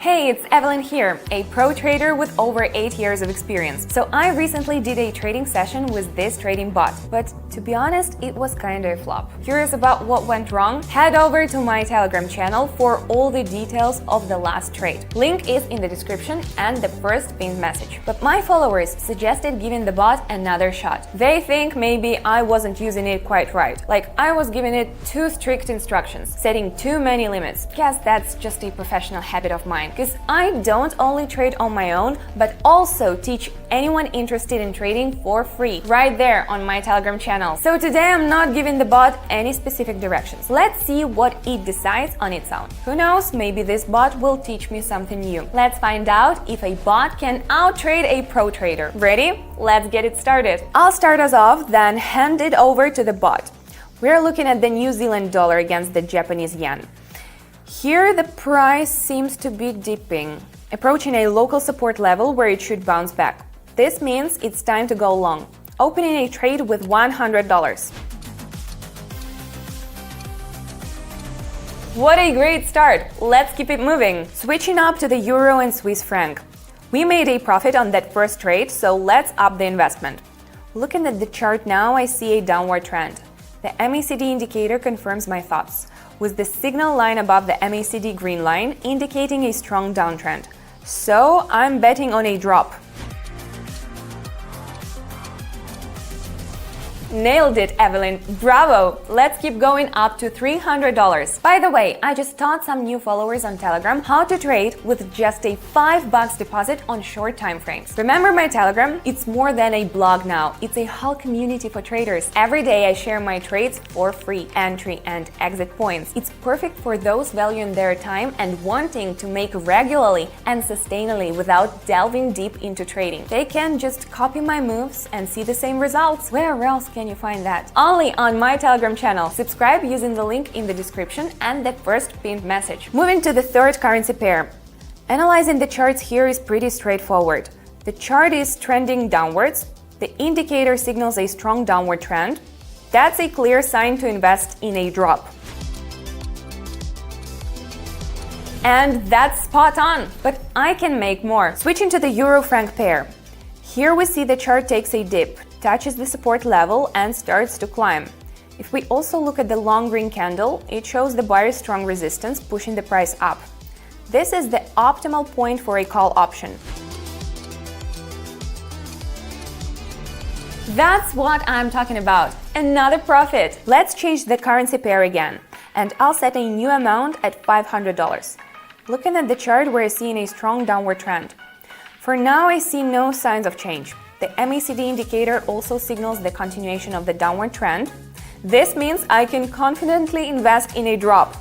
Hey, it's Evelyn here, a pro trader with over 8 years of experience. So I recently did a trading session with this trading bot, but to be honest, it was kinda a flop. Curious about what went wrong? Head over to my Telegram channel for all the details of the last trade. Link is in the description and the first pinned message. But my followers suggested giving the bot another shot. They think maybe I wasn't using it quite right, like I was giving it too strict instructions, setting too many limits. Guess that's just a professional habit of mine, because I don't only trade on my own, but also teach anyone interested in trading for free, right there on my Telegram channel. So today I'm not giving the bot any specific directions. Let's see what it decides on its own. Who knows, maybe this bot will teach me something new. Let's find out if a bot can out-trade a pro trader. Ready? Let's get it started. I'll start us off, then hand it over to the bot. We're looking at the New Zealand dollar against the Japanese yen. Here the price seems to be dipping, approaching a local support level where it should bounce back. This means it's time to go long, opening a trade with $100. What a great start! Let's keep it moving. Switching up to the euro and Swiss franc. We made a profit on that first trade, so let's up the investment. Looking at the chart now, I see a downward trend. The MACD indicator confirms my thoughts, with the signal line above the MACD green line indicating a strong downtrend. So I'm betting on a drop. Nailed it, Evelyn! Bravo! Let's keep going up to $300. By the way, I just taught some new followers on Telegram how to trade with just a $5 deposit on short time frames. Remember my Telegram? It's more than a blog now. It's a whole community for traders. Every day I share my trades for free, entry and exit points. It's perfect for those valuing their time and wanting to make regularly and sustainably without delving deep into trading. They can just copy my moves and see the same results. Where else can you find that? Only on my Telegram channel. Subscribe using the link in the description and the first pinned message. Moving to the third currency pair. Analyzing the charts here is pretty straightforward. The chart is trending downwards. The indicator signals a strong downward trend. That's a clear sign to invest in a drop. And that's spot on, but I can make more. Switching to the euro-franc pair. Here we see the chart takes a dip, touches the support level and starts to climb. If we also look at the long green candle, it shows the buyer's strong resistance pushing the price up. This is the optimal point for a call option. That's what I'm talking about. Another profit. Let's change the currency pair again, and I'll set a new amount at $500. Looking at the chart, we're seeing a strong downward trend. For now, I see no signs of change. The MACD indicator also signals the continuation of the downward trend. This means I can confidently invest in a drop.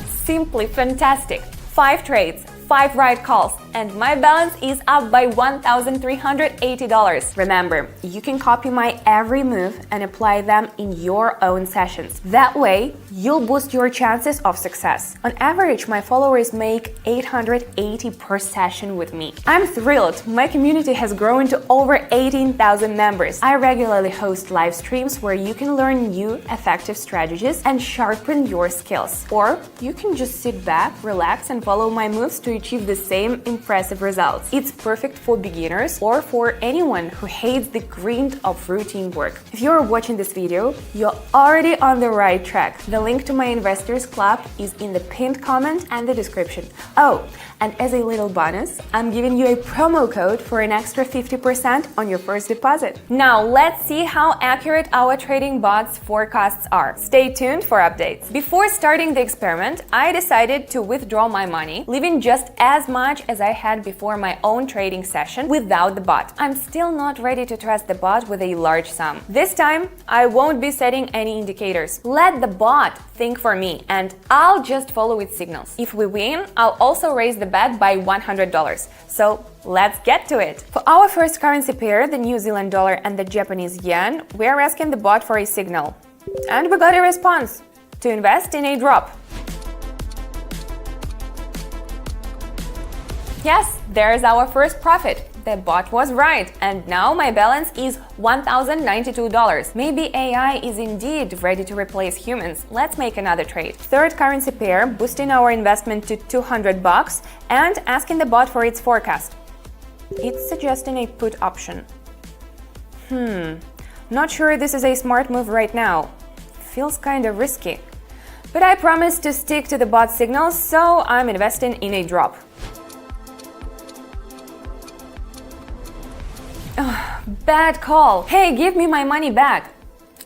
Simply fantastic! 5 trades, 5 right calls, and my balance is up by $1,380. Remember, you can copy my every move and apply them in your own sessions. That way, you'll boost your chances of success. On average, my followers make $880 per session with me. I'm thrilled! My community has grown to over 18,000 members. I regularly host live streams where you can learn new, effective strategies and sharpen your skills. Or you can just sit back, relax, and follow my moves to achieve the same impressive results. It's perfect for beginners or for anyone who hates the grind of routine work. If you're watching this video, you're already on the right track. The link to my Investors Club is in the pinned comment and the description. Oh, and as a little bonus, I'm giving you a promo code for an extra 50% on your first deposit. Now let's see how accurate our trading bot's forecasts are. Stay tuned for updates. Before starting the experiment, I decided to withdraw my money, leaving just as much as I had before my own trading session without the bot. I'm still not ready to trust the bot with a large sum. This time, I won't be setting any indicators. Let the bot think for me, and I'll just follow its signals. If we win, I'll also raise the bet by $100. So let's get to it. For our first currency pair, the New Zealand dollar and the Japanese yen, we're asking the bot for a signal. And we got a response: to invest in a drop. Yes, there's our first profit. The bot was right, and now my balance is $1,092. Maybe AI is indeed ready to replace humans. Let's make another trade. Third currency pair, boosting our investment to $200 and asking the bot for its forecast. It's suggesting a put option. Not sure this is a smart move right now. Feels kinda risky. But I promise to stick to the bot signals, so I'm investing in a drop. Bad call. Hey, give me my money back.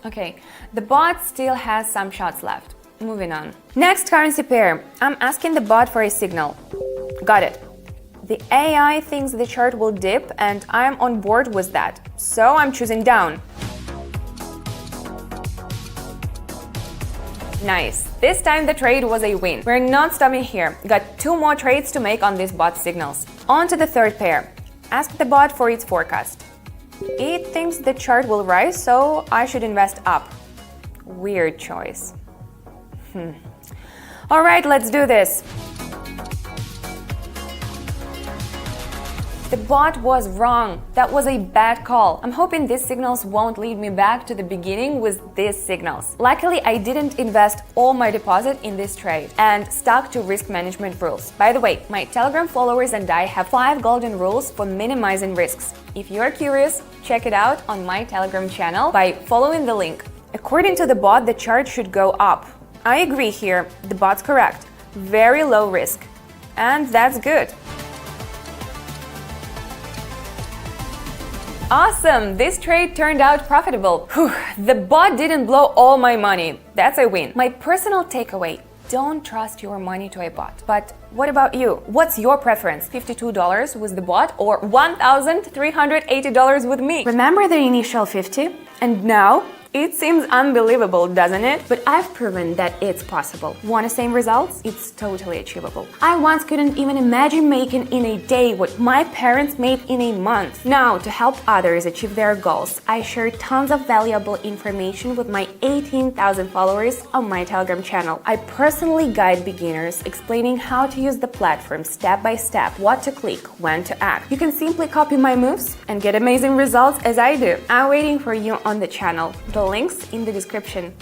Okay, the bot still has some shots left. Moving on. Next currency pair. I'm asking the bot for a signal. Got it. The AI thinks the chart will dip and I'm on board with that. So I'm choosing down. Nice. This time the trade was a win. We're not stopping here. Got 2 more trades to make on these bot signals. On to the third pair. Ask the bot for its forecast. It thinks the chart will rise, so I should invest up. Weird choice. All right, let's do this. The bot was wrong. That was a bad call. I'm hoping these signals won't lead me back to the beginning with these signals. Luckily, I didn't invest all my deposit in this trade and stuck to risk management rules. By the way, my Telegram followers and I have 5 golden rules for minimizing risks. If you are curious, check it out on my Telegram channel by following the link. According to the bot, the chart should go up. I agree here. The bot's correct. Very low risk. And that's good. Awesome! This trade turned out profitable. Whew, the bot didn't blow all my money. That's a win. My personal takeaway: don't trust your money to a bot. But what about you? What's your preference? $52 with the bot or $1,380 with me? Remember the initial 50? And now? It seems unbelievable, doesn't it? But I've proven that it's possible. Want the same results? It's totally achievable. I once couldn't even imagine making in a day what my parents made in a month. Now, to help others achieve their goals, I share tons of valuable information with my 18,000 followers on my Telegram channel. I personally guide beginners, explaining how to use the platform step by step, what to click, when to act. You can simply copy my moves and get amazing results as I do. I'm waiting for you on the channel. The links in the description.